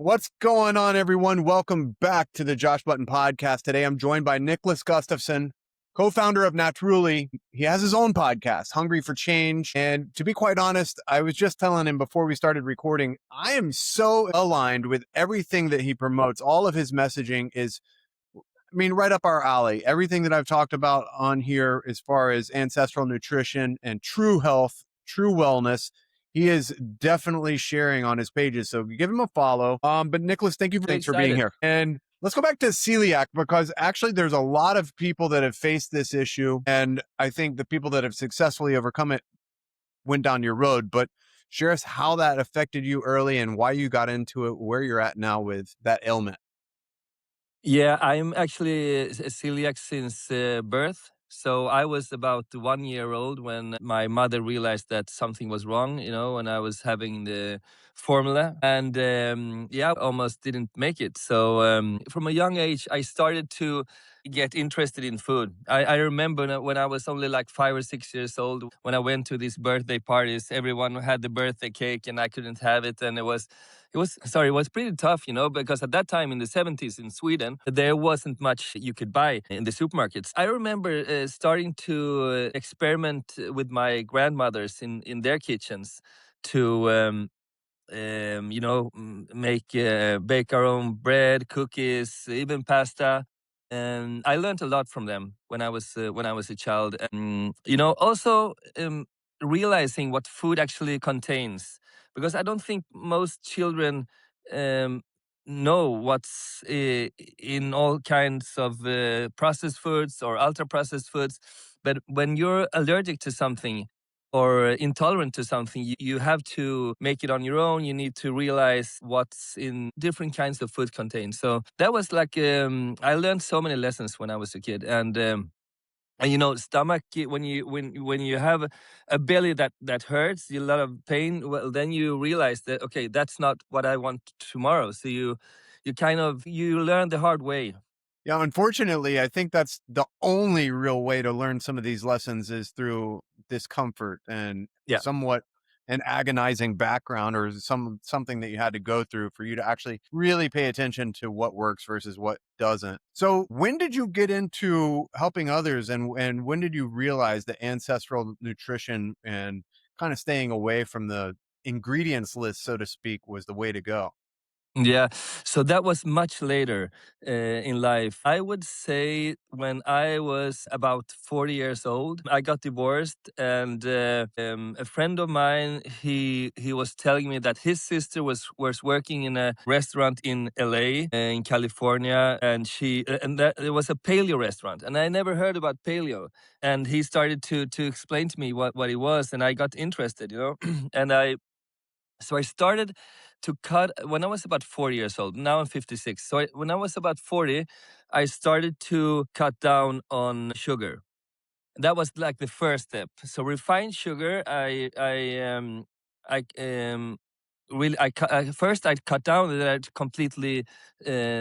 What's going on, everyone? Welcome back to the Josh Button Podcast. Today, I'm joined by Niklas Gustafson, co-founder of Natruly. He has his own podcast, Hungry for Change. And to be quite honest, I was just telling him before we started recording, I am so aligned with everything that he promotes. All of his messaging is, right up our alley. Everything that I've talked about on here as far as ancestral nutrition and true health, true wellness, he is definitely sharing on his pages. So give him a follow. But Niklas, thanks for being here. And let's go back to celiac, because actually there's a lot of people that have faced this issue. And I think the people that have successfully overcome it went down your road. But share us how that affected you early and why you got into it, where you're at now with that ailment. Yeah, I'm actually a celiac since birth. So I was about 1 year old when my mother realized that something was wrong, when I was having the formula. And almost didn't make it. So from a young age, I started to get interested in food. I remember when I was only like 5 or 6 years old, when I went to these birthday parties, everyone had the birthday cake and I couldn't have it. And it was pretty tough, because at that time in the 70s in Sweden, there wasn't much you could buy in the supermarkets. I remember starting to experiment with my grandmothers in their kitchens to bake our own bread, cookies, even pasta. And I learned a lot from them when I was a child. And, also realizing what food actually contains, because I don't think most children um, know what's in all kinds of processed foods or ultra processed foods. But when you're allergic to something or intolerant to something, you have to make it on your own. You need to realize what's in different kinds of food contained. So that was like I learned so many lessons when I was a kid. And stomach, when you have a belly that hurts, a lot of pain, well, then you realize that, okay, that's not what I want tomorrow. So you learn the hard way. Yeah, unfortunately, I think that's the only real way to learn some of these lessons is through discomfort and Yeah. somewhat an agonizing background or something that you had to go through for you to actually really pay attention to what works versus what doesn't. So when did you get into helping others, and when did you realize that ancestral nutrition and kind of staying away from the ingredients list, so to speak, was the way to go? Yeah, so that was much later in life. I would say when I was about 40 years old, I got divorced, and a friend of mine, he was telling me that his sister was working in a restaurant in LA, in California, and that it was a paleo restaurant, and I never heard about paleo. And he started to explain to me what it was, and I got interested, and I started to cut when I was about 40 years old. Now I'm 56. So when I was about 40, I started to cut down on sugar. That was like the first step. So refined sugar, I really first I cut down, and then I completely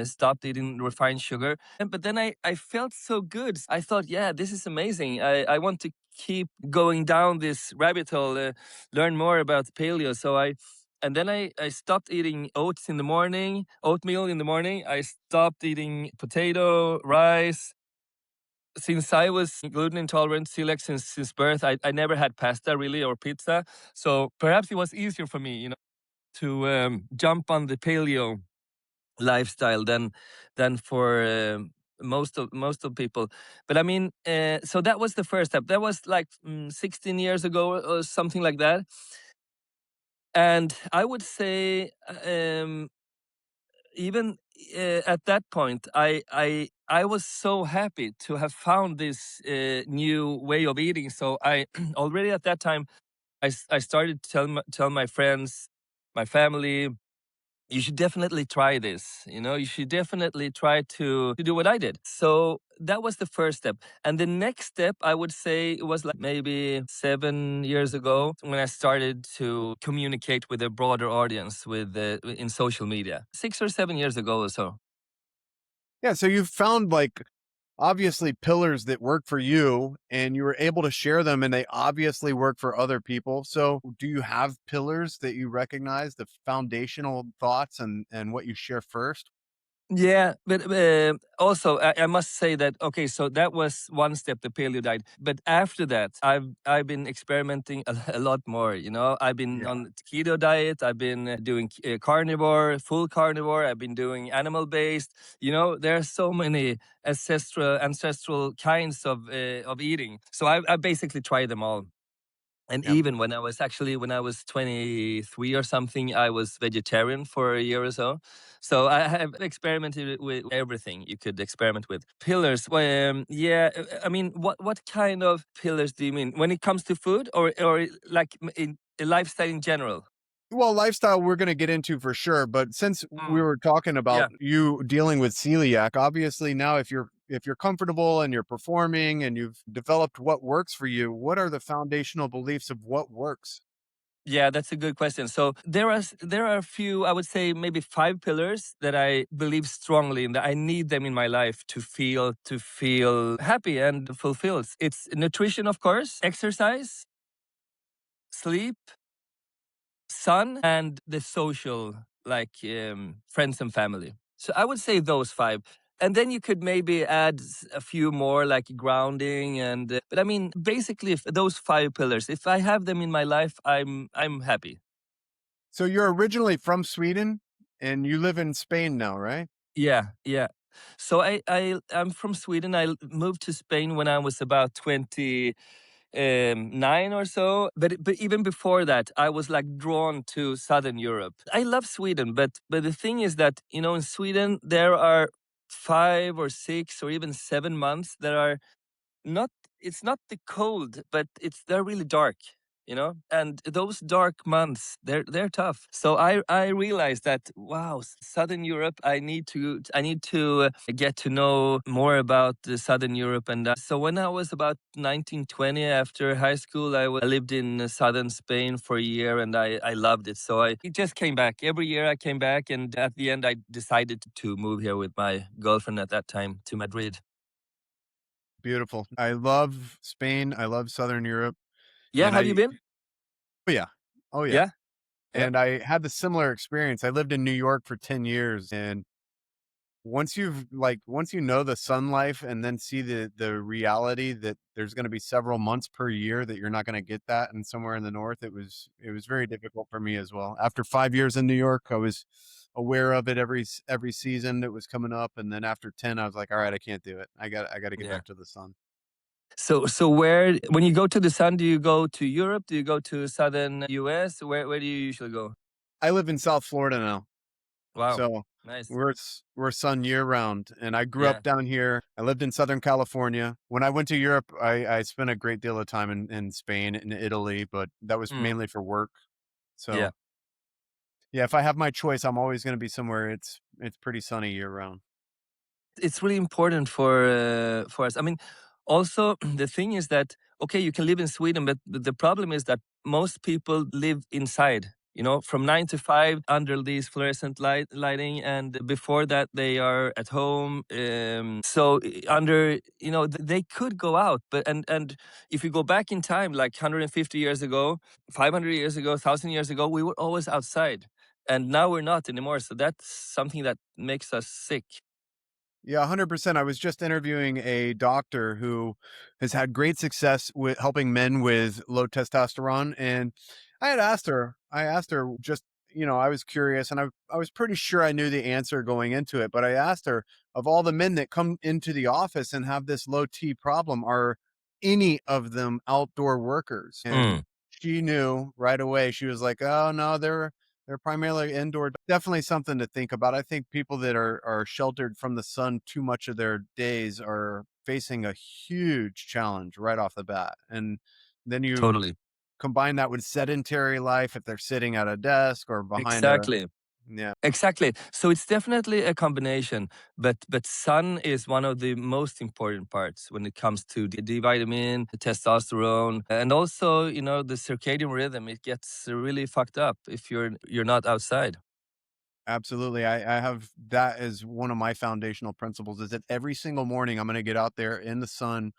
stopped eating refined sugar. But then I felt so good. I thought, yeah, this is amazing. I want to keep going down this rabbit hole, learn more about paleo. And then I stopped eating oatmeal in the morning. I stopped eating potato, rice. Since I was gluten intolerant, celiac since birth, I never had pasta really or pizza. So perhaps it was easier for me, to jump on the paleo lifestyle than for most of people. But I mean, so that was the first step. That was like 16 years ago or something like that. And I would say even at that point, I was so happy to have found this new way of eating. So I already at that time I started to tell my friends, my family, you should definitely try this. You should definitely try to do what I did. So that was the first step. And the next step, I would say, it was like maybe 7 years ago when I started to communicate with a broader audience in social media. 6 or 7 years ago or so. Yeah, so you found like obviously pillars that work for you and you were able to share them and they obviously work for other people. So, do you have pillars that you recognize, the foundational thoughts and what you share first? Yeah, but also I must say that okay, so that was one step, the paleo diet. But after that, I've been experimenting a lot more. You know, I've been Yeah. on keto diet. I've been doing carnivore, full carnivore. I've been doing animal based. You know, there are so many ancestral kinds of eating. So I basically tried them all. And Yep. even when I was 23 or something, I was vegetarian for a year or so. So I have experimented with everything you could experiment with. Pillars, yeah, I mean, what kind of pillars do you mean when it comes to food, or like in lifestyle in general? Well, lifestyle we're going to get into for sure, but since we Mm, were talking about yeah. you dealing with celiac, obviously now if you're comfortable and you're performing and you've developed what works for you, what are the foundational beliefs of what works? Yeah, that's a good question. So there are a few, I would say maybe five pillars that I believe strongly in, that I need them in my life to feel happy and fulfilled. It's nutrition, of course, exercise, sleep, sun, and the social, like friends and family. So I would say those five. And then you could maybe add a few more like grounding but I mean basically if those five pillars, if I have them in my life, I'm happy. So you're originally from Sweden and you live in Spain now, right? Yeah, yeah. So I'm from Sweden. moved to Spain when I was about 29 or so. But even before that, I was like drawn to Southern Europe. I love Sweden, but the thing is that in Sweden there are 5 or 6 or even 7 months that are not it's not the cold, but they're really dark, and those dark months, they're tough. So I realized that, wow, Southern Europe, I need to get to know more about the Southern Europe. And so when I was about 19, 20, after high school, I lived in southern Spain for a year, and I loved it. So I just came back every year. I came back, and at the end I decided to move here with my girlfriend at that time to Madrid. Beautiful. I love Spain. I love Southern Europe. Yeah, And have you been? oh yeah. Oh yeah. Yeah. Yeah. And I had the similar experience. I lived in New York for 10 years and once you know the sun life and then see the reality that there's going to be several months per year that you're not going to get that and somewhere in the north, it was very difficult for me as well. After 5 years in New York, I was aware of it every season that was coming up, and then after 10 I was like, all right, I can't do it. I got to get Yeah. back to the sun. So where, when you go to the sun, do you go to Europe? Do you go to southern US? Where do you usually go? I live in South Florida now. Wow. So Nice. we're sun year round, and I grew Yeah. up down here. I lived in Southern California. When I went to Europe, I spent a great deal of time in Spain and Italy, but that was Mm, mainly for work. yeah. So yeah, if I have my choice, I'm always going to be somewhere it's pretty sunny year round. It's really important for us. I mean, also the thing is that okay, you can live in Sweden, but the problem is that most people live inside. From 9 to 5 under these fluorescent lighting, and before that they are at home. So under they could go out, but and if you go back in time, like 150 years ago, 500 years ago, 1,000 years ago, we were always outside, and now we're not anymore. So that's something that makes us sick. Yeah, 100%. I was just interviewing a doctor who has had great success with helping men with low testosterone. And I asked her just, I was curious and I was pretty sure I knew the answer going into it. But I asked her, of all the men that come into the office and have this low T problem, are any of them outdoor workers? And Mm, she knew right away. She was like, oh, no, they're primarily indoor. Definitely something to think about. I think people that are sheltered from the sun too much of their days are facing a huge challenge right off the bat. And then you totally. combine that with sedentary life if they're sitting at a desk or behind a Exactly. yeah. Exactly. So it's definitely a combination, but sun is one of the most important parts when it comes to the D vitamin, the testosterone, and also the circadian rhythm. It gets really fucked up if you're not outside. Absolutely. I have that as one of my foundational principles is that every single morning I'm going to get out there in the sun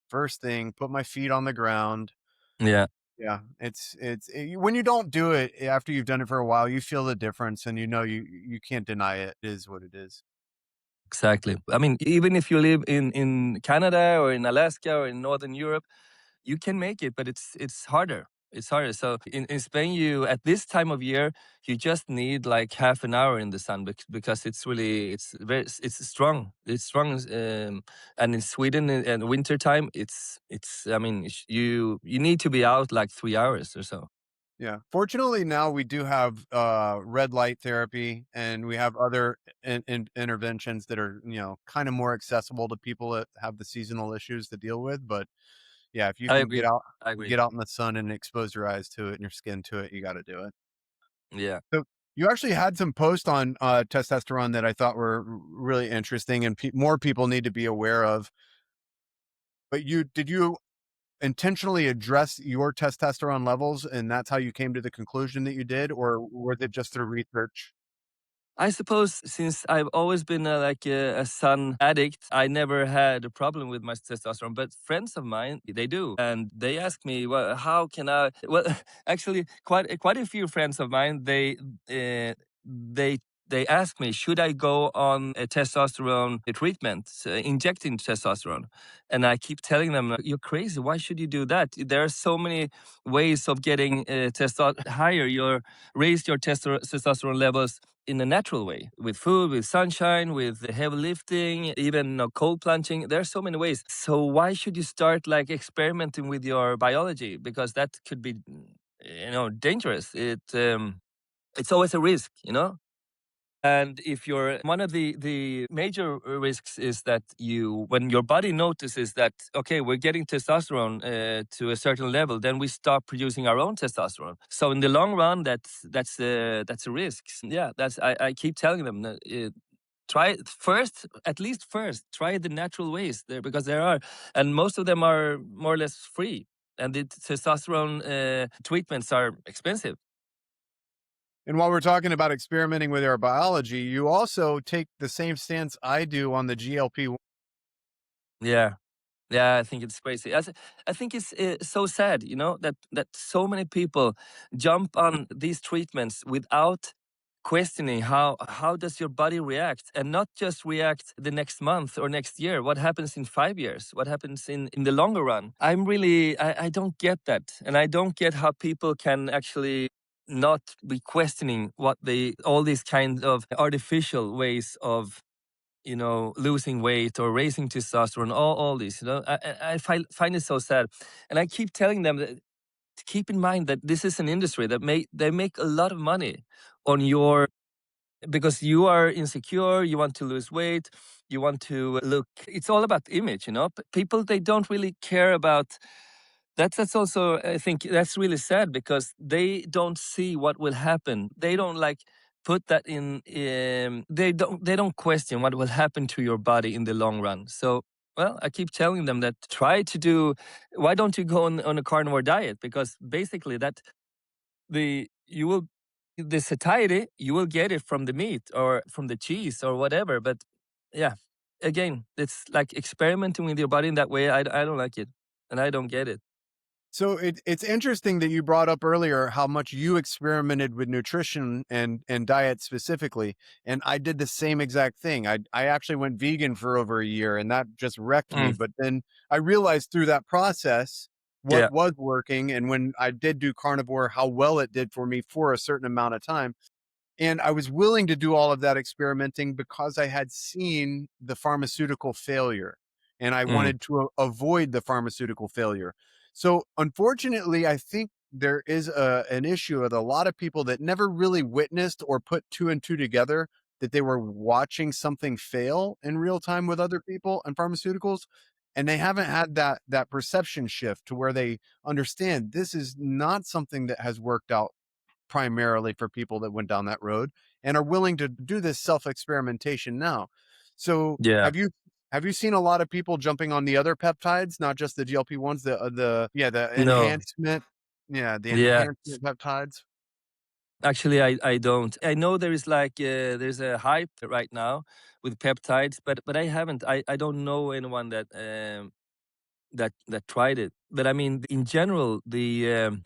first thing, put my feet on the ground. Yeah, Yeah, when you don't do it after you've done it for a while, you feel the difference and you know you can't deny it. It is what it is. exactly. I mean, even if you live in Canada or in Alaska or in Northern Europe, you can make it, but it's harder. It's harder. So in Spain, you at this time of year, you just need like half an hour in the sun because it's really it's strong. It's strong, and in Sweden in winter time, it's. I mean, you need to be out like 3 hours or so. Yeah. Fortunately, now we do have red light therapy, and we have other interventions that are kind of more accessible to people that have the seasonal issues to deal with. But yeah, if you I can agree. I agree. get out in the sun and expose your eyes to it and your skin to it, you got to do it. Yeah. So you actually had some posts on testosterone that I thought were really interesting, and more people need to be aware of. But you intentionally address your testosterone levels, and that's how you came to the conclusion that you did, or was it just through research? I suppose since I've always been like a sun addict, I never had a problem with my testosterone. But friends of mine, they do, and they ask me, "Well, how can I?" Well, actually, quite a few friends of mine, uh, they they ask me, "Should I go on a testosterone treatment, injecting testosterone?" And I keep telling them, "You're crazy. Why should you do that? There are so many ways of getting testosterone higher. Raise your testosterone levels." In a natural way with food, with sunshine, with heavy lifting, even cold plunging. There are so many ways. So why should you start like experimenting with your biology? Because that could be, dangerous. It's always a risk, you know. And if you're one of the major risks is that when your body notices that okay, we're getting testosterone to a certain level, then we stop producing our own testosterone. So in the long run, that's a risk. Yeah, I keep telling them that, try it first, at least first, try the natural ways there because there are, and most of them are more or less free. And the testosterone treatments are expensive. And while we're talking about experimenting with our biology, you also take the same stance I do on the GLP. Yeah. Yeah, I think it's crazy. I think it's so sad, that so many people jump on these treatments without questioning how does your body react, and not just react the next month or next year. What happens in 5 years? What happens in the longer run? I don't get that, and I don't get how people can actually not be questioning all these kinds of artificial ways of losing weight or raising testosterone, all these, I find it so sad. And I keep telling them that to keep in mind that this is an industry that they make a lot of money on because you are insecure, you want to lose weight, you want to look, it's all about image, people, they don't really care about that's also, I think that's really sad because they don't see what will happen. They don't like put that in. They don't question what will happen to your body in the long run. So, well, I keep telling them that try to do. Why don't you go on a carnivore diet? Because basically, that the you will the satiety you will get it from the meat or from the cheese or whatever. But yeah, again, it's like experimenting with your body in that way. I don't like it, and I don't get it. So it's interesting that you brought up earlier how much you experimented with nutrition and diet specifically, and I did the same exact thing. I actually went vegan for over a year, and that just wrecked me. Mm, But then I realized through that process what yeah. was working, and when I did do carnivore, how well it did for me for a certain amount of time. And I was willing to do all of that experimenting because I had seen the pharmaceutical failure and I Mm, wanted to avoid the pharmaceutical failure. So, unfortunately, I think there is an issue with a lot of people that never really witnessed or put two and two together that they were watching something fail in real time with other people and pharmaceuticals. And they haven't had that perception shift to where they understand this is not something that has worked out primarily for people that went down that road and are willing to do this self experimentation now. So yeah. have you seen a lot of people jumping on the other peptides, not just the GLP ones, the No. enhancement, yeah, the Yeah. enhancement peptides? Actually, I don't. I know there is like there's a hype right now with peptides, but I haven't. I don't know anyone that that tried it. But I mean, in general, the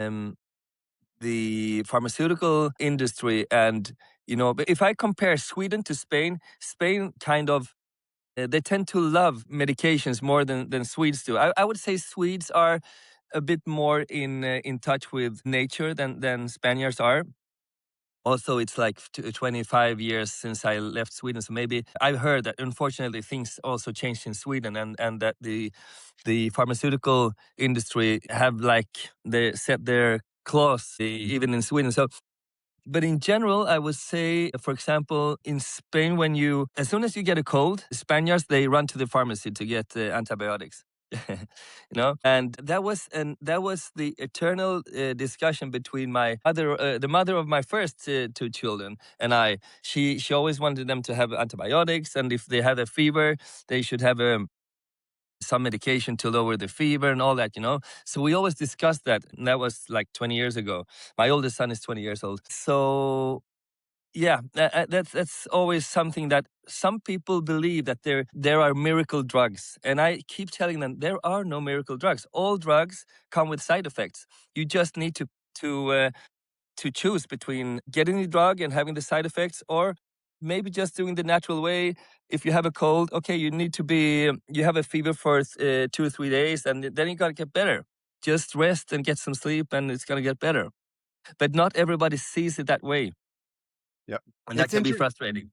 pharmaceutical industry, and but if I compare Sweden to Spain, Spain kind of they tend to love medications more than Swedes do. I would say Swedes are a bit more in touch with nature than Spaniards are. Also, it's like 25 years since I left Sweden, so maybe I've heard that unfortunately things also changed in Sweden, and that the pharmaceutical industry have like they set their claws even in Sweden. So but in general, I would say, for example, in Spain, as soon as you get a cold, Spaniards, they run to the pharmacy to get antibiotics. And that was the eternal discussion between my mother, the mother of my first two children, and I. She always wanted them to have antibiotics, and if they had a fever, they should have some medication to lower the fever and all that. So we always discussed that. And that was like 20 years ago. My oldest son is 20 years old. So yeah, that's always something that some people believe, that there are miracle drugs. And I keep telling them there are no miracle drugs. All drugs come with side effects. You just need to choose between getting the drug and having the side effects, or maybe just doing the natural way. If you have a cold, okay, you have a fever for 2 or 3 days, and then you gotta get better. Just rest and get some sleep, and it's gonna get better. But not everybody sees it that way, Yep. and that It's can be interesting. frustrating.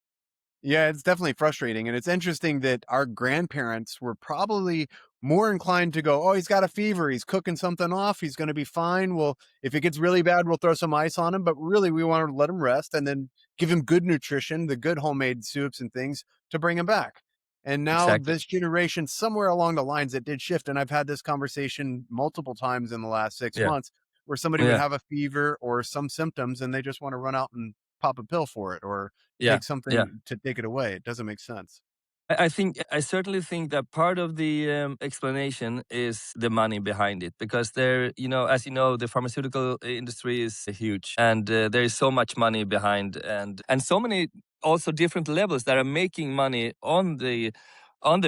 Yeah, it's definitely frustrating. And it's interesting that our grandparents were probably more inclined to go, oh, he's got a fever. He's cooking something off. He's going to be fine. Well, if it gets really bad, we'll throw some ice on him. But really, we want to let him rest and then give him good nutrition, the good homemade soups and things to bring him back. And now Exactly. this generation, somewhere along the lines, it did shift. And I've had this conversation multiple times in the last six Yeah. months where somebody would Yeah. have a fever or some symptoms and they just want to run out and pop a pill for it or Yeah. take Yeah. something to take it away. It doesn't make sense. I certainly think that part of the explanation is the money behind it, because as you know, the pharmaceutical industry is huge, and there is so much money behind, and so many also different levels that are making money on the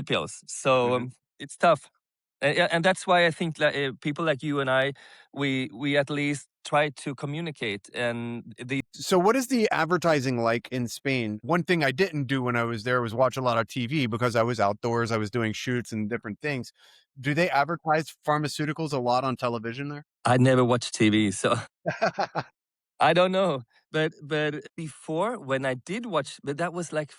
pills. So Mhm. it's tough, and that's why I think that people like you and I, we at least try to communicate, and the So what is the advertising like in Spain? One thing I didn't do when I was there was watch a lot of TV because I was outdoors, I was doing shoots and different things. Do they advertise pharmaceuticals a lot on television there? I never watch TV, so I don't know, but before, when I did watch, but that was like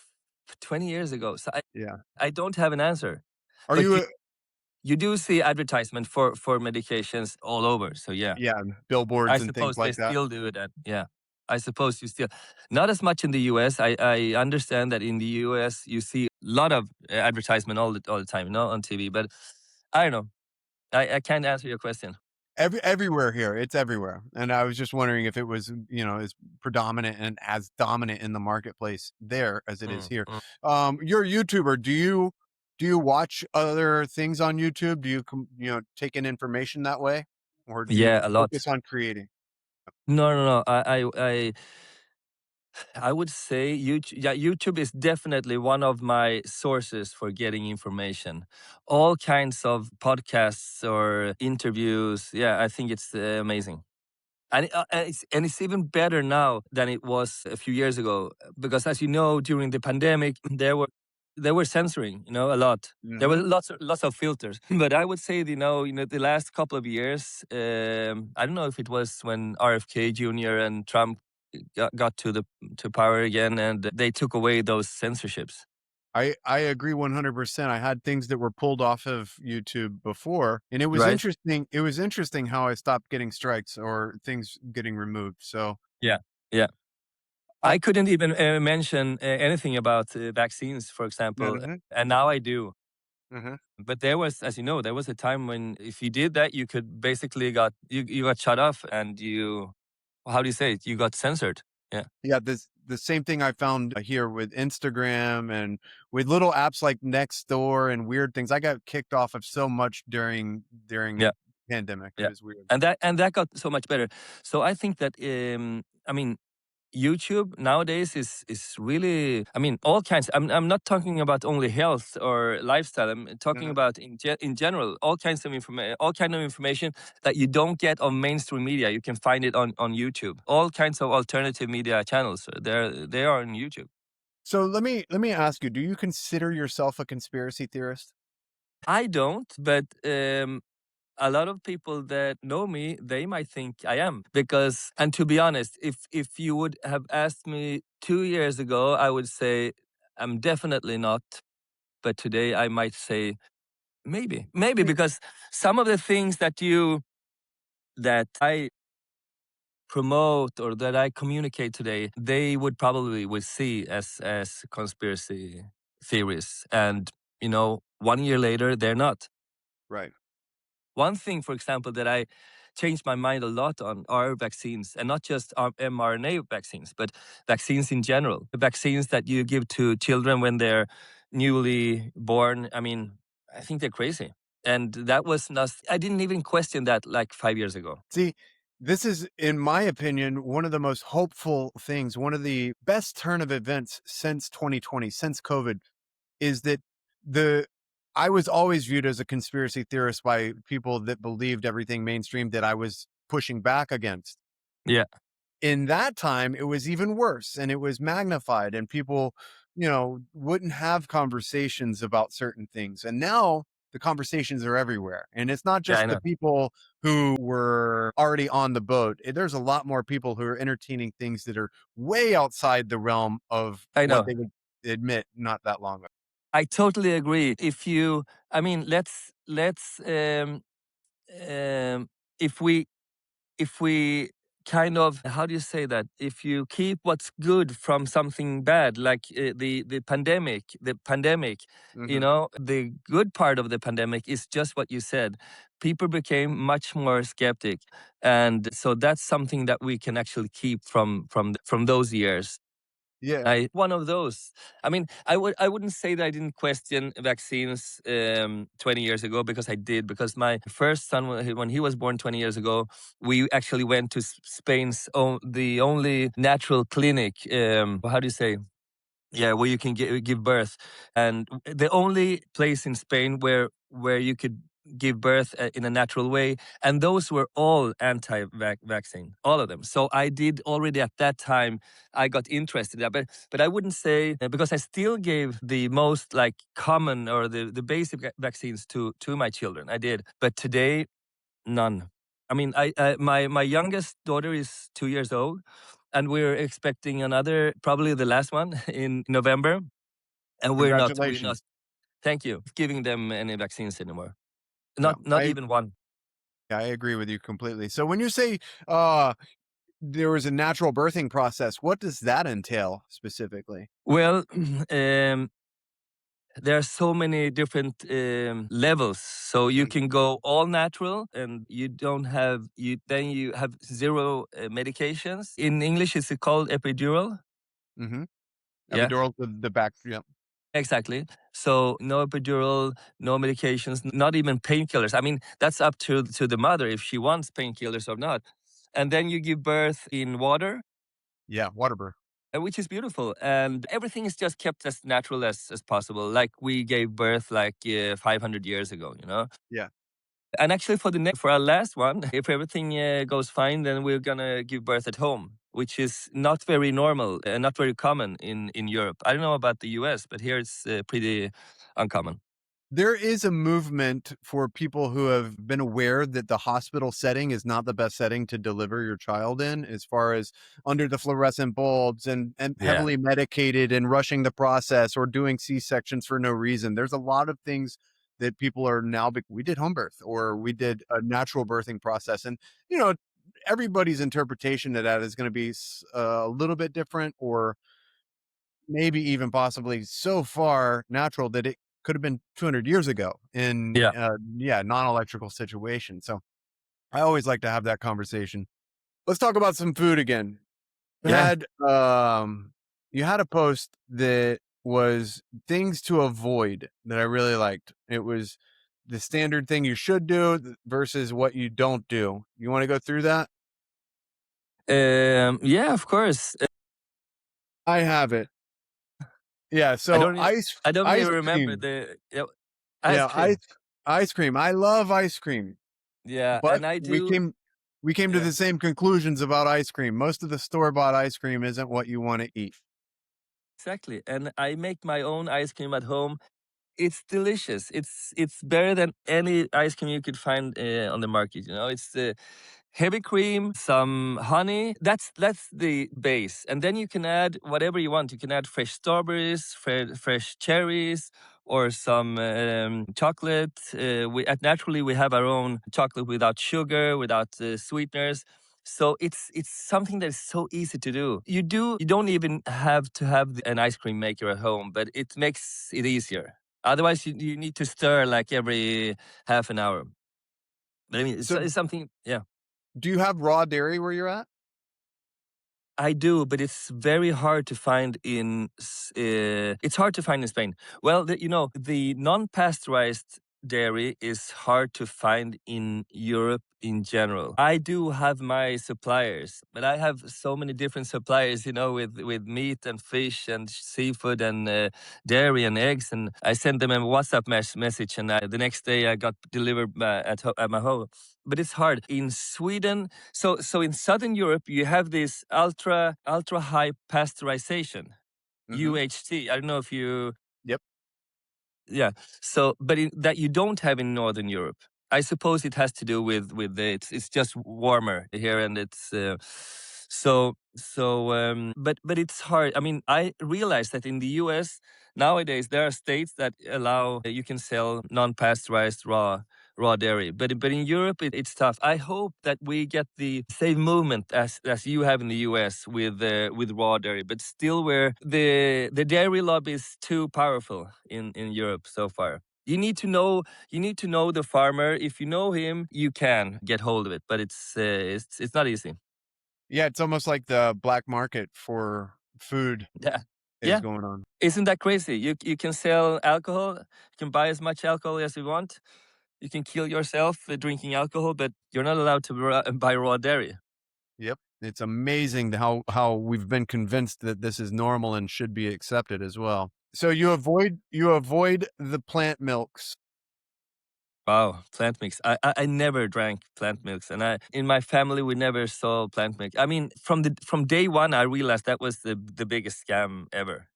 20 years ago. So Yeah. I don't have an answer. Are But you you do see advertisement for medications all over. So yeah, yeah, I billboards and things suppose they like that? still do that. Yeah, I suppose you still, not as much in the US. I understand that in the US you see a lot of advertisement all the time, on TV. But I don't know. I can't answer your question. Everywhere here, it's everywhere. And I was just wondering if it was, as predominant and as dominant in the marketplace there as it is Mm, here. mm. You're a YouTuber. Do you watch other things on YouTube? Do you take in information that way, or do you Yeah, a lot. focus on creating? No, no, no. I would say YouTube. Yeah, YouTube is definitely one of my sources for getting information. All kinds of podcasts or interviews. Yeah, I think it's amazing. And it's even better now than it was a few years ago, because as you know, during the pandemic there were censoring, a lot. There were Hmm. lots of filters. But I would say, the last couple of years, I don't know if it was when RFK Jr. and Trump got to power again, and they took away those censorships. I agree 100%. I had things that were pulled off of YouTube before, and it was Right? interesting. It was interesting how I stopped getting strikes or things getting removed. So, Yeah. Yeah. uh, I couldn't even mention anything about vaccines, for example, mhm, and now I do. mhm. But there was, as you know, there was a time when if you did that, you could basically you got shut off, and how do you say it? You got censored. Yeah, Yeah, the same thing I found here with Instagram and with little apps like Nextdoor and weird things. I got kicked off of so much during yeah, pandemic. It yeah. was weird. And that got so much better. So I think that I mean, YouTube nowadays is really, I mean, all kinds. I'm not talking about only health or lifestyle. I'm talking Mhm. about in general all kinds of information, all kind of information that you don't get on mainstream media. You can find it on YouTube. All kinds of alternative media channels. They are on YouTube. So let me ask you, do you consider yourself a conspiracy theorist? I don't, but a lot of people that know me, they might think I am. Because, and to be honest, if you would have asked me 2 years ago, I would say I'm definitely not. But today I might say maybe Me because some of the things that I promote or that I communicate today, they would see as conspiracy theories. And 1 year later, they're not. Right. One thing, for example, that I changed my mind a lot on are vaccines, and not just mRNA vaccines, but vaccines in general. The vaccines that you give to children when they're newly born. I mean, I think they're crazy. And that was not, I didn't even question that like 5 years ago. See, this is, in my opinion, one of the most hopeful things, one of the best turn of events since 2020, since COVID, is that the I was always viewed as a conspiracy theorist by people that believed everything mainstream that I was pushing back against. Yeah, In that time, it was even worse and it was magnified, and people, wouldn't have conversations about certain things. And now the conversations are everywhere. And it's not yeah, I just the know. people who were already on the boat. There's a lot more people who are entertaining things that are way outside the realm of I what know. they would admit not that long ago. I totally agree. I mean, um, if we if we kind of, how do you say that, if you keep what's good from something bad, like the pandemic, Hmm. the good part of the pandemic is just what you said. People became much more skeptic, and so that's something that we can actually keep from those years. Yeah. I one of those. I mean, I wouldn't say that I didn't question vaccines 20 years ago, because I did. Because my first son, when he was born 20 years ago, we actually went to Spain's the only natural clinic. How do you say? Yeah, where you can give birth, and the only place in Spain where you could give birth in a natural way, and those were all anti-vaccine, all of them. So I did already at that time. I got interested in that, but I wouldn't say, because I still gave the most like common or the basic vaccines to my children. I did, but today none. I mean, my youngest daughter is 2 years old, and we're expecting another, probably the last one, in November. And we're not. Congratulations. Thank you. Giving them any vaccines anymore. Yeah. Not even one. I agree with you completely. So when you say uh there was a natural birthing process, what does that entail specifically? Well, there are so many different levels. So you Mm. can go all natural, and you have zero medications. In English, it's called epidural. Mhm. Yeah. Epidural, the back, yeah. Exactly. So no epidural, no medications, not even painkillers. I mean, that's up to the mother if she wants painkillers or not. And then you give birth in water, Yeah, water birth. which is beautiful. And everything is just kept as natural as possible, like we gave birth like 500 years ago. Yeah. And actually, for our last one, if everything goes fine, then we're gonna give birth at home, which is not very normal and not very common in Europe. I don't know about the US, but here it's pretty uncommon. There is a movement for people who have been aware that the hospital setting is not the best setting to deliver your child in, as far as under the fluorescent bulbs and Yeah. heavily medicated and rushing the process or doing C-sections for no reason. There's a lot of things that people are now, we did home birth or we did a natural birthing process. And, you know, everybody's interpretation of that is going to be a little bit different, or maybe even possibly so far natural that it could have been 200 years ago in, Yeah. yeah, non-electrical situation. So I always like to have that conversation. Let's talk about some food again. You Yeah. had, you had a post that was things to avoid that I really liked. It was the standard thing you should do versus what you don't do. You want to go through that? Yeah, of course. I have it. Yeah. I So don't e- I don't ice even remember cream. the ice Yeah, cream. ice cream. I love ice cream, Yeah, but and I do. we came to Yeah, the same conclusions about ice cream. Most of the store bought ice cream isn't what you want to eat. exactly. And I make my own ice cream at home. It's delicious. It's better than any ice cream you could find on the market. You know, it's the heavy cream, some honey. That's the base, and then you can add whatever you want. You can add fresh strawberries, fresh cherries, or some chocolate. We at Naturally we have our own chocolate without sugar, without sweeteners. So it's something that is so easy to do. You don't even have to have an ice cream maker at home, but it makes it easier. Otherwise, you need to stir like every half an hour. But I mean, So, it's something. Yeah. do you have raw dairy where you're at? I do, but it's very hard to find it's hard to find in Spain. Well, the non-pasteurized dairy is hard to find in Europe in general. I do have my suppliers, but I have so many different suppliers, with meat and fish and seafood and dairy and eggs, and I send them a WhatsApp message, and the next day I got delivered at my home. But it's hard in Sweden. So in Southern Europe, you have this ultra high pasteurization, Mm-hmm. UHT. I don't know if you, Yep. yeah. So, but that you don't have in Northern Europe. I suppose it has to do with it's just warmer here, and it's but it's hard. I mean, I realize that in the U.S. nowadays there are states that allow you can sell non-pasteurized raw dairy, but in Europe it's tough. I hope that we get the same movement as you have in the U.S. with raw dairy, but still where the dairy lobby is too powerful in Europe so far. You need to know the farmer. If you know him, you can get hold of it, but it's not easy. Yeah, it's almost like the black market for food Yeah, is yeah. going on. Isn't that crazy? You can sell alcohol. You can buy as much alcohol as you want. You can kill yourself drinking alcohol, but you're not allowed to buy raw dairy. Yep. It's amazing how we've been convinced that this is normal and should be accepted as well. So you avoid the plant milks. Wow, plant milks. I never drank plant milks, and I in my family we never saw plant milk. I mean, from day one, I realized that was the biggest scam ever.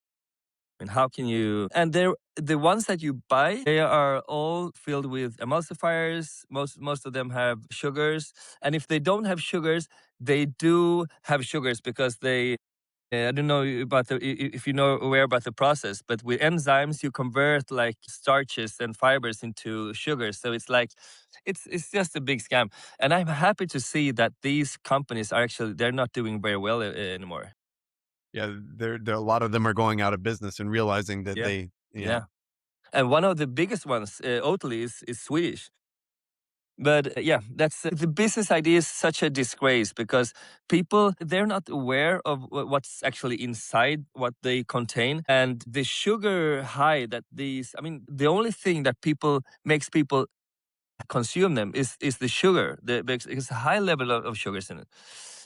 I mean, how can you? And the ones that you buy, they are all filled with emulsifiers. Most of them have sugars, and if they don't have sugars, they do have sugars because they. I don't know about if you know aware about the process, but with enzymes you convert like starches and fibers into sugars. So it's like it's just a big scam. And I'm happy to see that these companies are actually they're not doing very well anymore. Yeah, there a lot of them are going out of business and realizing that Yeah, they yeah. yeah. And one of the biggest ones, Oatly, is Swedish. But yeah, that's the business idea is such a disgrace because people they're not aware of what's actually inside what they contain and the sugar high that these. I mean, the only thing that people makes people consume them is the sugar. It's a high level of sugars in it.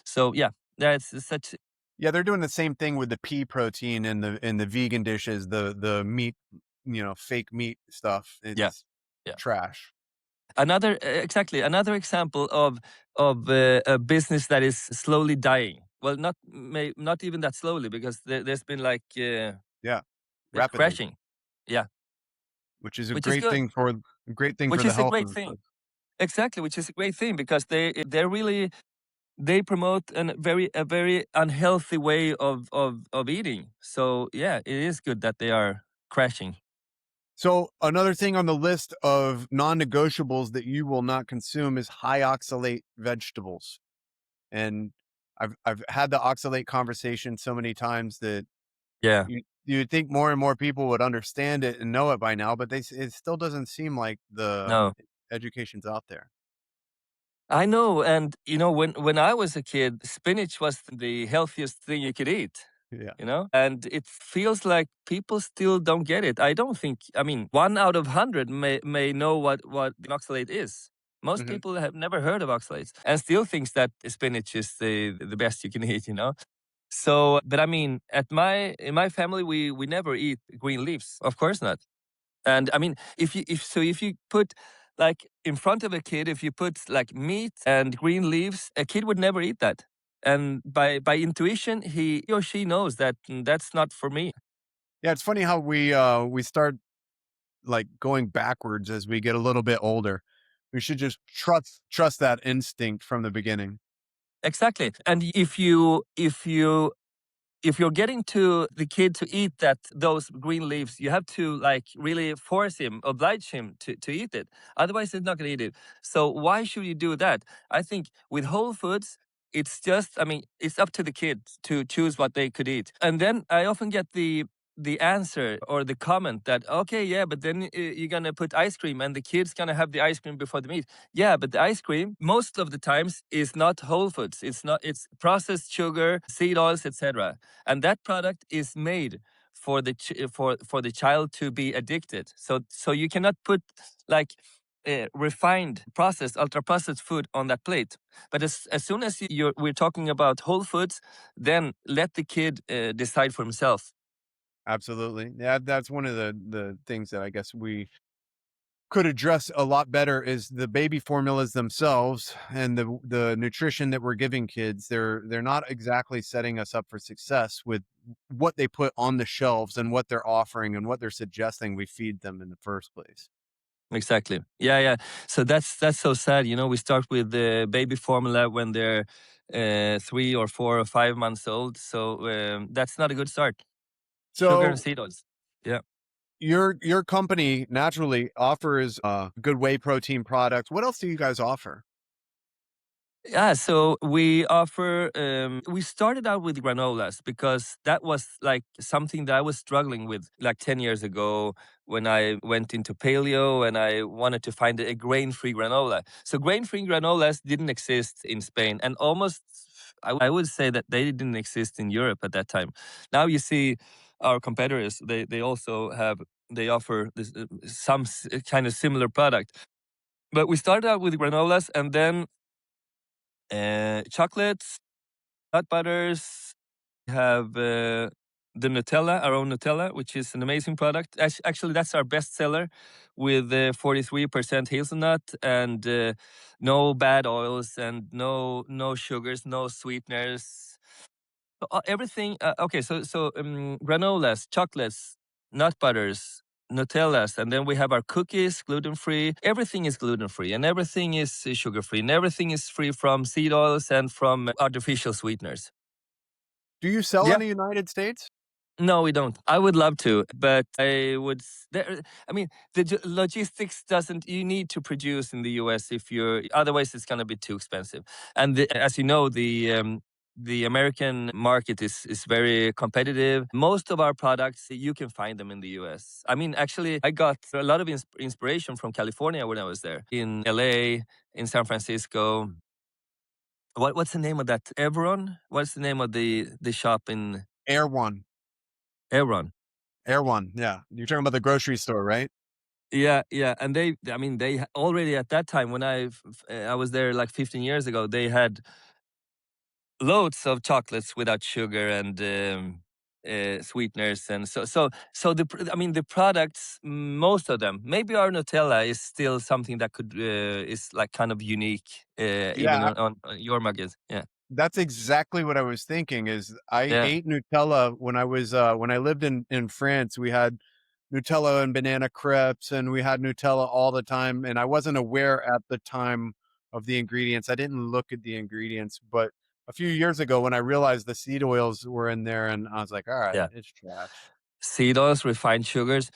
So yeah, that's such. Yeah, they're doing the same thing with the pea protein and the vegan dishes, the meat, fake meat stuff. Yeah, It's yeah. trash. Another example of a business that is slowly dying. Well, not even that slowly because there's been like Yeah, they're rapidly, crashing. Yeah, which is a which is good. great thing for Which the is a health great of thing. Exactly, which is a great thing because they're really they promote a very unhealthy way of eating. So yeah, it is good that they are crashing. So another thing on the list of non-negotiables that you will not consume is high oxalate vegetables. And I've had the oxalate conversation so many times that Yeah, you'd think more and more people would understand it and know it by now, but it still doesn't seem like the no. education's out there. I know, and when I was a kid, spinach was the healthiest thing you could eat. Yeah. And it feels like people still don't get it. I don't think. I mean, 1 out of 100 may know what an oxalate is. Most Mhm. people have never heard of oxalates and still thinks that spinach is the best you can eat. So, but I mean, in my family, we never eat green leaves. Of course not. And I mean, if you put like in front of a kid, if you put like meat and green leaves, a kid would never eat that. And by intuition, he or she knows that that's not for me. Yeah, it's funny how we start like going backwards as we get a little bit older. We should just trust that instinct from the beginning. Exactly. And if you're getting to the kid to eat those green leaves, you have to like really force him, oblige him to eat it. Otherwise, he's not going to eat it. So why should you do that? I think with whole foods, it's just, I mean, it's up to the kids to choose what they could eat. And then I often get the answer or the comment that, okay, yeah, but then you're going to put ice cream and the kid's going to have the ice cream before the meat. Yeah, but the ice cream most of the times is not whole foods. It's processed sugar, seed oils, etc. And that product is made for for the child to be addicted. So you cannot put like refined, processed, ultra processed food on that plate. But as soon as we're talking about whole foods, then let the kid decide for himself. Absolutely. Yeah, that's one of the things that I guess we could address a lot better is the baby formulas themselves and the nutrition that we're giving kids. They're not exactly setting us up for success with what they put on the shelves and what they're offering and what they're suggesting we feed them in the first place. Exactly. Yeah, yeah. So that's so sad. You know, we start with the baby formula when they're 3 or 4 or 5 months old. So that's not a good start. Sugar and So seed oils. Yeah. your company Natruly offers good whey protein products. What else do you guys offer? Yeah, so we offer. We started out with granolas because that was like something that I was struggling with like 10 years ago when I went into paleo and I wanted to find a grain-free granola. So grain-free granolas didn't exist in Spain, and almost I would say that they didn't exist in Europe at that time. Now you see our competitors; they also have they offer this, some kind of similar product. But we started out with granolas, and then chocolates, nut butters. We have the Nutella, our own Nutella, which is an amazing product. Actually, that's our best seller with 43% hazelnut and no bad oils and no sugars, no sweeteners. Everything. Okay, so granolas, chocolates, nut butters, Nutellas, and then we have our cookies, gluten free. Everything is gluten free, and everything is sugar free, and everything is free from seed oils and from artificial sweeteners. Do you sell in Yeah. the United States? No, we don't. I would love to, but I mean, the logistics doesn't. You need to produce in the U.S. if you're. Otherwise, it's going to be too expensive. And as you know, the American market is very competitive. Most of our products you can find them in the U.S. I mean, actually, I got a lot of inspiration from California when I was there, in L.A., in San Francisco. What's the name of that? Evron? What's the name of the shop in Air One. Evron? Air One. Yeah. You're talking about the grocery store, right? Yeah, yeah, and I mean, already at that time when I was there like 15 years ago, they had loads of chocolates without sugar and sweeteners, and I mean, the products, most of them, maybe our Nutella is still something that could is like kind of unique, even Yeah. on your mug is, yeah, That's exactly what I was thinking is I yeah, ate Nutella when I lived in France. We had Nutella and banana crepes and we had Nutella all the time and I wasn't aware at the time of the ingredients. I didn't look at the ingredients, but a few years ago when I realized the seed oils were in there and I was like, "All right, yeah. it's trash." Seed oils, refined sugars.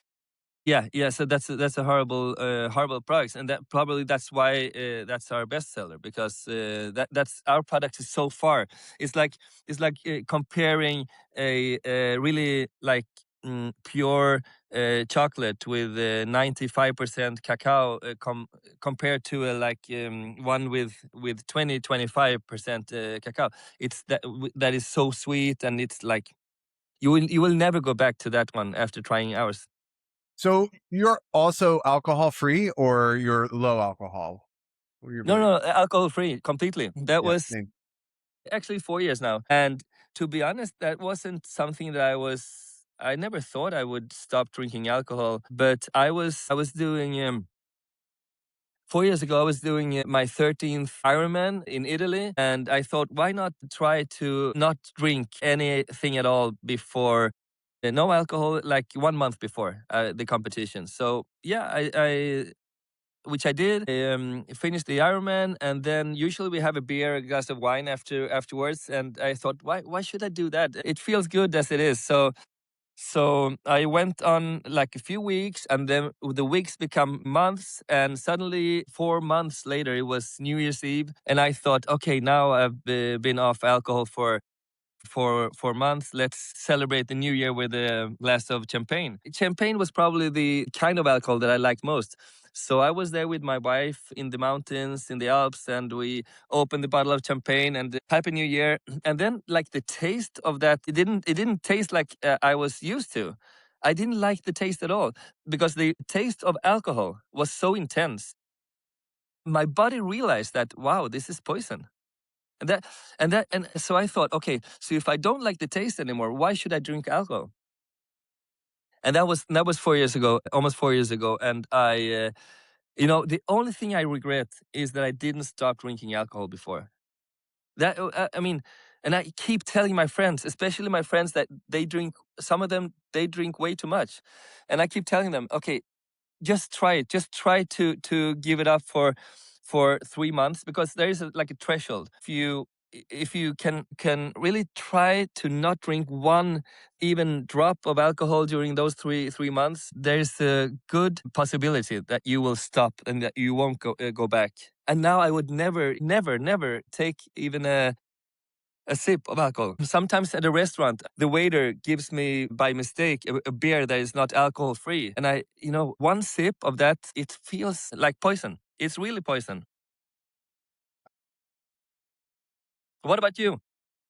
Yeah, yeah. So that's a horrible, horrible products, and that's why that's our bestseller because that's our product is so far. It's like comparing a really like pure chocolate with 95% cacao compared to one with 20-25% cacao. It's that is so sweet, and it's like you will never go back to that one after trying ours. So, you're also alcohol free or you're low alcohol? What do you No, believe? no, alcohol free completely. That Yeah, was same. actually 4 years now. And To be honest, that wasn't something that I never thought I would stop drinking alcohol, but I was doing 4 years ago, I was doing my 13th Ironman in Italy, and I thought, why not try to not drink anything at all before, no alcohol, like 1 month before the competition. So yeah, which I did. Finished the Ironman, and then usually we have a beer, a glass of wine afterwards. And I thought, why should I do that? It feels good as it is. So I went on like a few weeks, and then the weeks become months, and suddenly 4 months later it was New Year's Eve, and I thought, okay, now I've been off alcohol for months. Let's celebrate the new year with a glass of champagne. Champagne was probably the kind of alcohol that I liked most. So I was there with my wife in the mountains, in the Alps, and we opened the bottle of champagne and Happy New Year. And then, like the taste of that, it didn't taste like I was used to. I didn't like the taste at all because the taste of alcohol was so intense. My body realized that, wow, this is poison. And so I thought, okay, so if I don't like the taste anymore, why should I drink alcohol? And that was 4 years ago, almost 4 years ago. And the only thing I regret is that I didn't stop drinking alcohol before. I mean, and I keep telling my friends, especially my friends that they drink. Some of them they drink way too much, and I keep telling them, okay, just try it. Just try to give it up for 3 months, because there is like a threshold. If you can really try to not drink one even drop of alcohol during those three months, there's a good possibility that you will stop and that you won't go back. And now I would never take even a sip of alcohol. Sometimes at a restaurant, the waiter gives me by mistake a beer that is not alcohol free. And one sip of that, it feels like poison. It's really poison. What about you?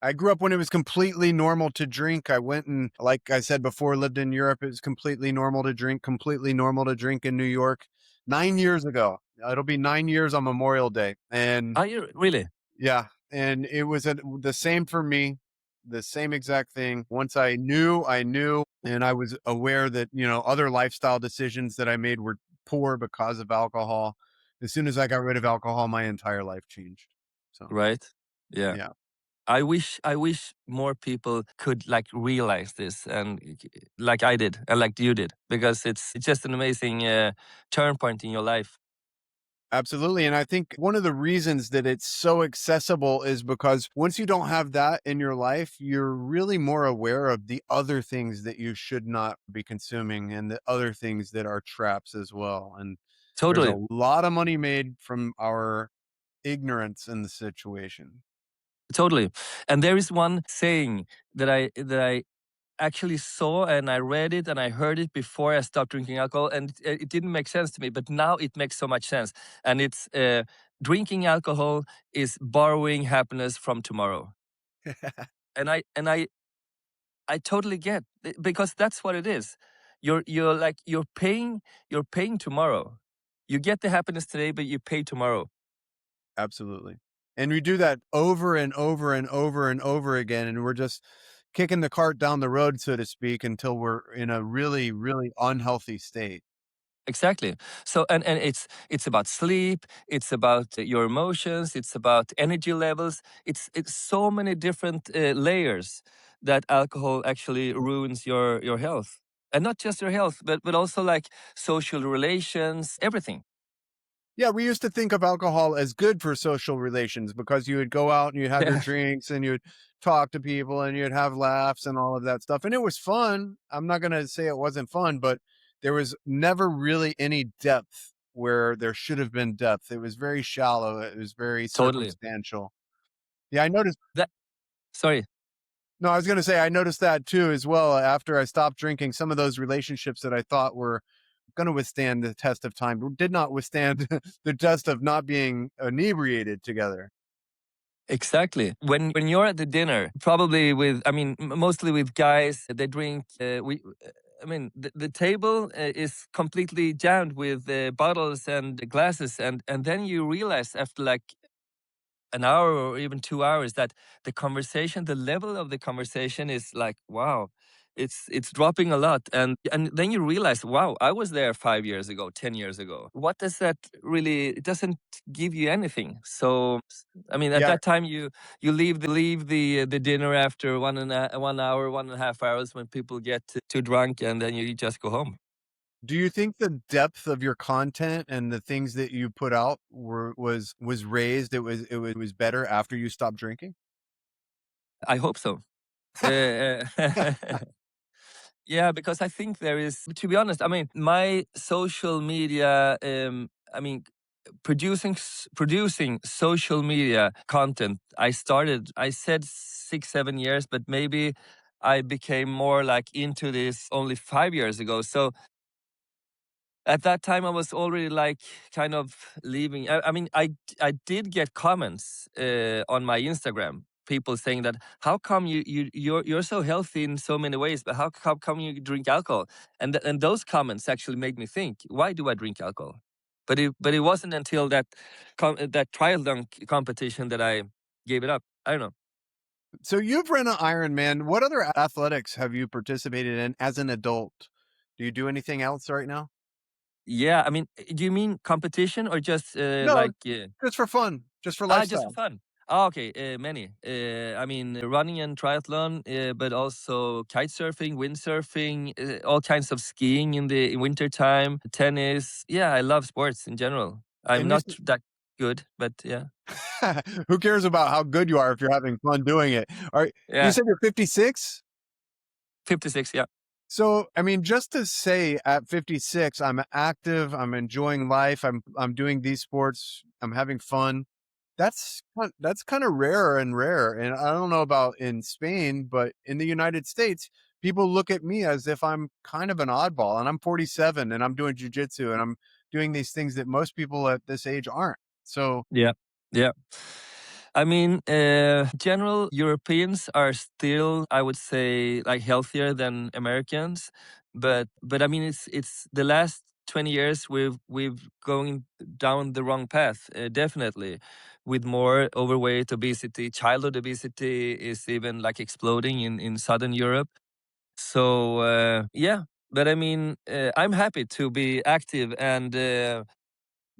I grew up when it was completely normal to drink. I went and, like I said before, lived in Europe. It was completely normal to drink, completely normal to drink in New York 9 years ago. It'll be 9 years on Memorial Day. And Are you really? yeah, and it was the same for me, the same exact thing. Once I knew, and I was aware that, other lifestyle decisions that I made were poor because of alcohol. As soon as I got rid of alcohol, my entire life changed. So, Right? Yeah. yeah. I wish more people could like realize this, and like I did and like you did, because it's just an amazing turn point in your life. Absolutely. And I think one of the reasons that it's so accessible is because once you don't have that in your life, you're really more aware of the other things that you should not be consuming and the other things that are traps as well. And there's Totally. a lot of money made from our ignorance in the situation. Totally. And there is one saying that I actually saw, and I read it and I heard it before I stopped drinking alcohol, and it didn't make sense to me, but now it makes so much sense. And it's drinking alcohol is borrowing happiness from tomorrow. And I totally get because that's what it is. You're paying tomorrow. You get the happiness today, but you pay tomorrow. Absolutely. And we do that over and over and over and over again. And we're just kicking the cart down the road, so to speak, until we're in a really, really unhealthy state. Exactly. So and it's about sleep, it's about your emotions, it's about energy levels. It's so many different layers that alcohol actually ruins your health. And not just your health, but also like social relations, everything. Yeah, we used to think of alcohol as good for social relations because you would go out and you'd have your Yeah, drinks and you'd talk to people and you'd have laughs and all of that stuff. And it was fun. I'm not going to say it wasn't fun, but there was never really any depth where there should have been depth. It was very shallow. It was very totally. circumstantial. Yeah, I noticed. That sorry. No, I was going to say I noticed that too as well. After I stopped drinking, some of those relationships that I thought were going to withstand the test of time did not withstand the test of not being inebriated together. Exactly. When you're at the dinner, probably with, I mean, mostly with guys, they drink. I mean, the table is completely jammed with bottles and glasses, and then you realize after like an hour or even 2 hours, that the conversation, the level of the conversation is like, wow, it's dropping a lot. And then you realize, wow, I was there 5 years ago, 10 years ago. What does that really, it doesn't give you anything. So I mean, at Yeah. that time you leave the dinner after 1 hour, 1.5 hours, when people get too drunk, and then you just go home. Do you think the depth of your content and the things that you put out was raised? It was better after you stopped drinking? I hope so. Uh, yeah, because I think there is, to be honest, I mean, my social media, I mean, producing social media content, I said 6 7 years, but maybe I became more like into this only 5 years ago. So at that time I was already like kind of leaving. I mean, I did get comments on my Instagram, people saying that, how come you're so healthy in so many ways, but how come you drink alcohol? And those comments actually made me think, why do I drink alcohol? But it wasn't until that triathlon competition that I gave it up. I don't know. So you've run an Ironman. What other athletics have you participated in as an adult? Do you do anything else right now? Yeah, I mean, do you mean competition or just No, like just for fun, just for just for lifestyle. fun. Oh, okay, many. I mean, running and triathlon, but also kite surfing, windsurfing, all kinds of skiing in winter time, tennis. Yeah, I love sports in general. I'm And you not that good, but yeah, who cares about how good you are if you're having fun doing it? All right. You yeah. said you're 56? 56. Yeah, So, I mean, just to say at 56, I'm active, I'm enjoying life, I'm doing these sports, I'm having fun. That's kind of rare and rare. And I don't know about in Spain, but in the United States, people look at me as if I'm kind of an oddball. And I'm 47 and I'm doing jujitsu and I'm doing these things that most people at this age aren't. So, yeah, yeah. I mean, general Europeans are still, I would say, like healthier than Americans, but I mean, it's the last 20 years we've going down the wrong path, definitely, with more overweight, obesity, childhood obesity is even like exploding in Southern Europe. So yeah, but I mean, I'm happy to be active and.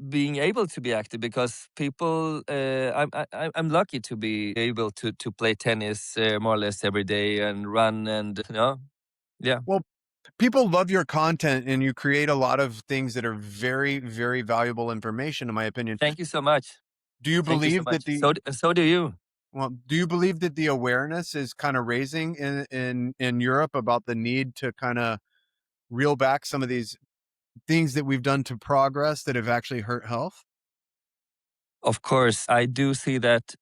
Being able to be active, because people I'm lucky to be able to play tennis more or less every day, and run, and yeah. well, people love your content and you create a lot of things that are very, very valuable information, in my opinion. Thank you so much. Do you Thank you so believe that much. So do you. do you believe that the awareness is kind of raising in Europe about the need to kind of reel back some of these things that we've done to progress that have actually hurt health? Of course, I do see that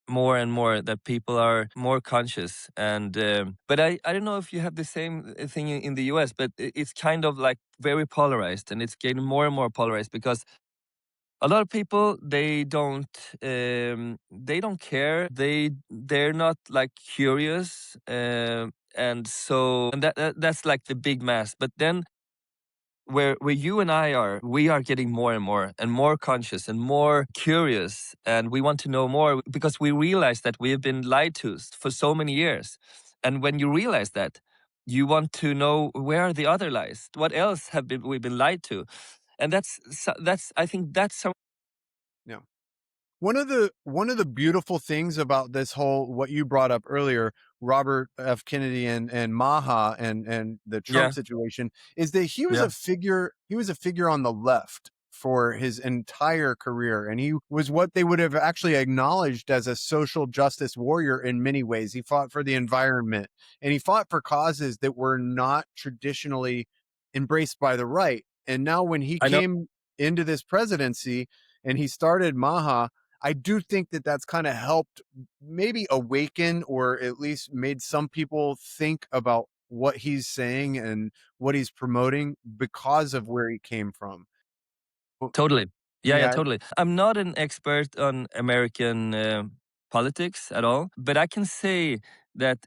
more and more, that people are more conscious, and but I don't know if you have the same thing in the US, but it's kind of like very polarized, and it's getting more and more polarized, because a lot of people, they don't care, they're not like curious, and so, and that's like the big mass. But then where you and I are, we are getting more and more conscious and more curious, and we want to know more, because we realize that we have been lied to for so many years. And when you realize that, you want to know, where are the other lies, what else have we been lied to. And that's I think that's some. Yeah. One of the beautiful things about this whole what you brought up earlier, Robert F. Kennedy and Maha and the Trump Yeah, situation, is that yeah. he was a figure on the left for his entire career. And he was what they would have actually acknowledged as a social justice warrior in many ways. He fought for the environment and he fought for causes that were not traditionally embraced by the right. And now when he I know. came into this presidency and he started Maha, I do think that that's kind of helped maybe awaken or at least made some people think about what he's saying and what he's promoting because of where he came from. Well, Totally. Yeah, yeah, yeah. totally. I'm not an expert on American politics at all, but I can say that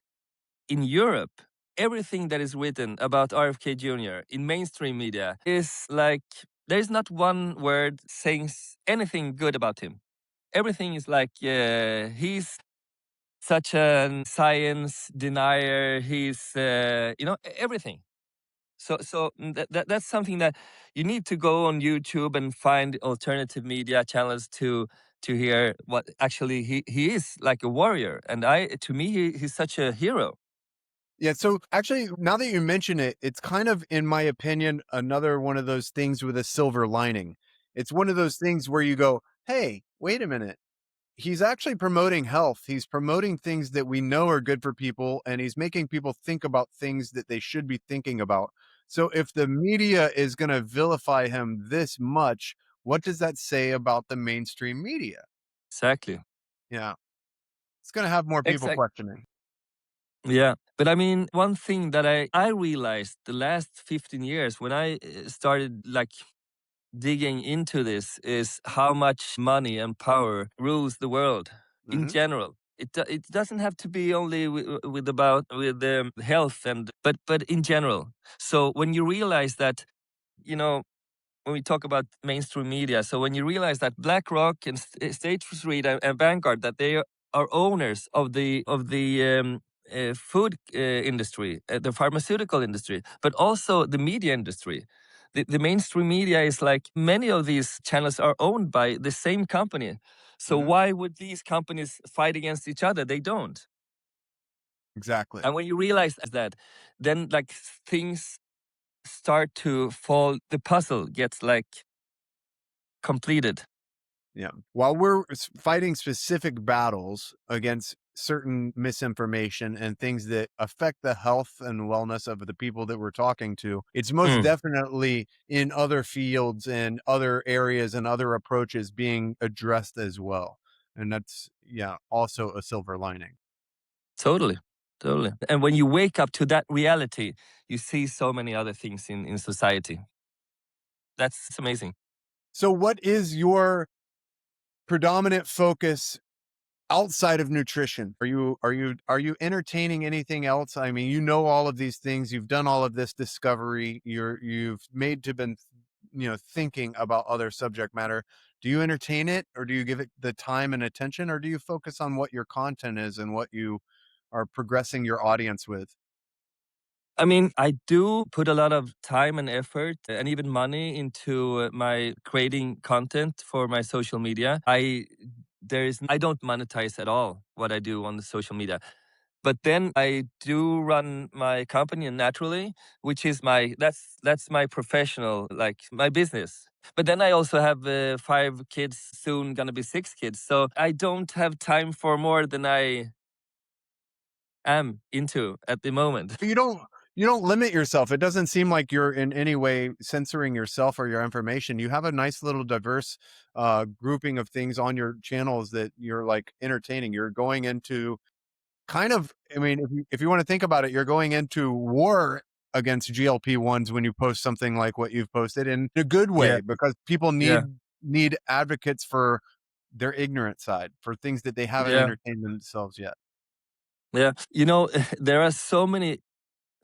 in Europe, everything that is written about RFK Jr. in mainstream media is like, there's not one word saying anything good about him. everything is like he's such a science denier. He's everything. That's something that you need to go on YouTube and find alternative media channels to hear what actually he is like a warrior. And to me he's such a hero. Yeah, so actually, now that you mention it, it's kind of, in my opinion, another one of those things with a silver lining. It's one of those things where you go, hey, wait a minute. He's actually promoting health. He's promoting things that we know are good for people, and he's making people think about things that they should be thinking about. So if the media is going to vilify him this much, what does that say about the mainstream media? Exactly. Yeah, it's going to have more people Exactly. questioning. Yeah. But I mean, one thing that I realized the last 15 years when I started like digging into this is how much money and power rules the world in Hmm. general. It doesn't have to be only with health but in general. So when you realize that, you know, when we talk about mainstream media, so when you realize that BlackRock and State Street and Vanguard, that they are owners of the food industry, the pharmaceutical industry, but also the media industry. The mainstream media is like many of these channels are owned by the same company. So Hmm. why would these companies fight against each other? They don't. Exactly. And when you realize that, then like things start to fall. The puzzle gets like completed. Yeah. While we're fighting specific battles against certain misinformation and things that affect the health and wellness of the people that we're talking to, it's most Mm, definitely in other fields and other areas and other approaches being addressed as well. And that's, yeah, also a silver lining. totally. Totally. And when you wake up to that reality, you see so many other things in society. That's amazing. So, what is your predominant focus outside of nutrition? Are you entertaining anything else? I mean, you know all of these things, you've done all of this discovery, you've made to been, thinking about other subject matter. Do you entertain it, or do you give it the time and attention, or do you focus on what your content is and what you are progressing your audience with? I mean, I do put a lot of time and effort and even money into my creating content for my social media. I don't monetize at all what I do on the social media. But then I do run my company Natruly, which is that's my professional, like my business. But then I also have 5 kids, soon gonna be 6 kids. So I don't have time for more than I am into at the moment. You don't limit yourself. It doesn't seem like you're in any way censoring yourself or your information. You have a nice little diverse grouping of things on your channels that you're like entertaining. You're going into kind of, I mean, if you want to think about it, you're going into war against GLP-1s when you post something like what you've posted, in a good Yeah, way, because people need yeah, need advocates for their ignorant side, for things that they haven't yeah, entertained themselves yet. yeah. There are so many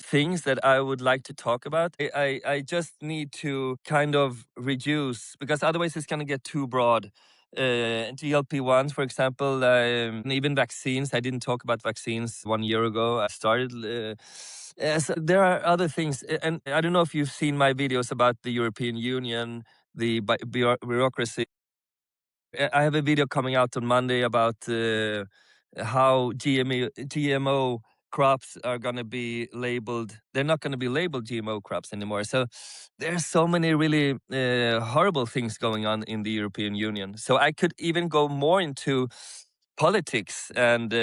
things that I would like to talk about. I just need to kind of reduce because otherwise it's going to get too broad. GLP-1s, for example, and even vaccines. I didn't talk about vaccines 1 year ago. I started. So there are other things, and I don't know if you've seen my videos about the European Union, the bureaucracy. I have a video coming out on Monday about how GMO crops are going to be labeled. They're not going to be labeled GMO crops anymore. So there's so many really horrible things going on in the European Union. So I could even go more into politics and.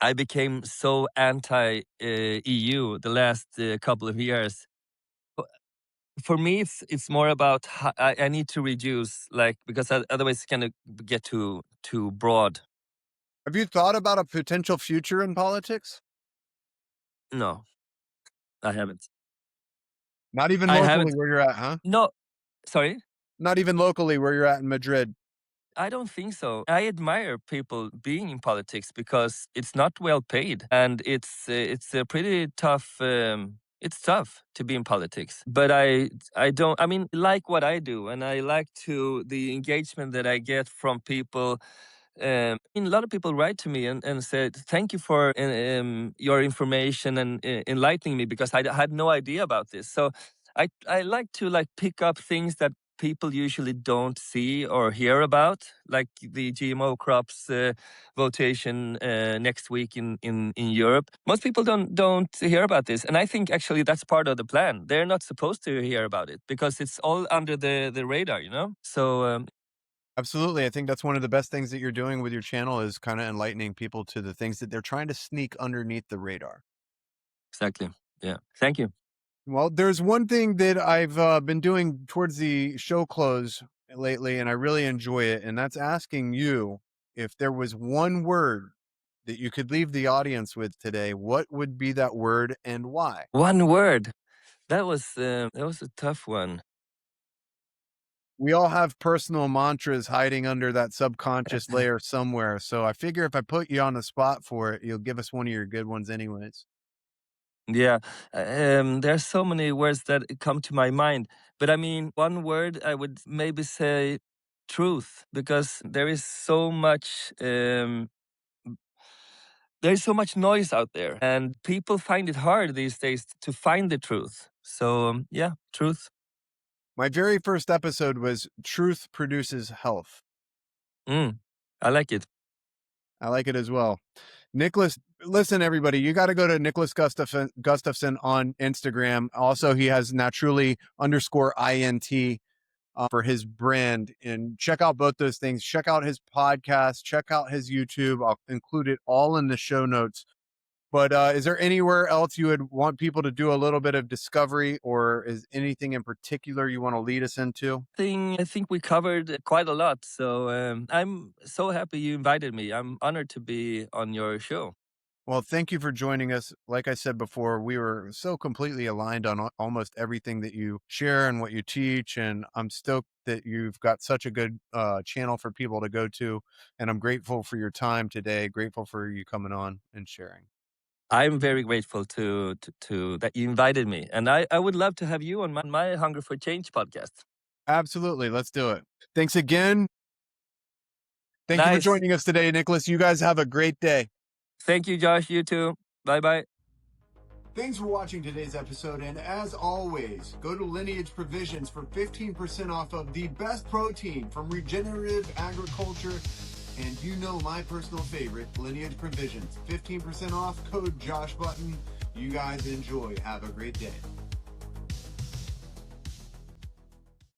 I became so anti EU the last couple of years. For me, it's more about I need to reduce, like, because otherwise it's gonna get too broad. Have you thought about a potential future in politics? No, I haven't. Not even I locally haven't. where you're at, huh? No, sorry. Not even locally where you're at in Madrid. I don't think so. I admire people being in politics because it's not well paid and it's a pretty tough. it's tough to be in politics, but I don't. I mean, like what I do, and I like to the engagement that I get from people. A lot of people write to me and said, "Thank you for your information and enlightening me because I had no idea about this." So I like to like pick up things that people usually don't see or hear about, like the GMO crops votation next week in Europe. Most people don't hear about this, and I think actually that's part of the plan. They're not supposed to hear about it because it's all under the radar, you know. So Absolutely. I think that's one of the best things that you're doing with your channel is kind of enlightening people to the things that they're trying to sneak underneath the radar. exactly, yeah. Thank you. Well, there's one thing that I've been doing towards the show close lately, and I really enjoy it, and that's asking you if there was one word that you could leave the audience with today, what would be that word and why? One word. That was a tough one. We all have personal mantras hiding under that subconscious layer somewhere. So I figure if I put you on the spot for it, you'll give us one of your good ones anyways. Yeah, there's so many words that come to my mind, but I mean, one word I would maybe say truth, because there is so much noise out there, and people find it hard these days to find the truth. So yeah, truth. My very first episode was Truth Produces Health. Mm, I like it. I like it as well. Niklas, listen, everybody, you got to go to Niklas Gustafson on Instagram. Also, he has Natruly _INT for his brand. And check out both those things. Check out his podcast. Check out his YouTube. I'll include it all in the show notes. But is there anywhere else you would want people to do a little bit of discovery, or is anything in particular you want to lead us into? I think we covered quite a lot. So I'm so happy you invited me. I'm honored to be on your show. Well, thank you for joining us. Like I said before, we were so completely aligned on almost everything that you share and what you teach. And I'm stoked that you've got such a good channel for people to go to. And I'm grateful for your time today. Grateful for you coming on and sharing. I'm very grateful to that you invited me, and I would love to have you on my Hunger for Change podcast. Absolutely. Let's do it. Thanks again. Thank you for Nice. joining us today, Niklas. You guys have a great day. Thank you, Josh. You too. Bye bye. Thanks for watching today's episode, and as always, go to Lineage Provisions for 15% off of the best protein from regenerative agriculture, and you know my personal favorite, Lineage Provisions. 15% off, code JoshButton. You guys enjoy. Have a great day.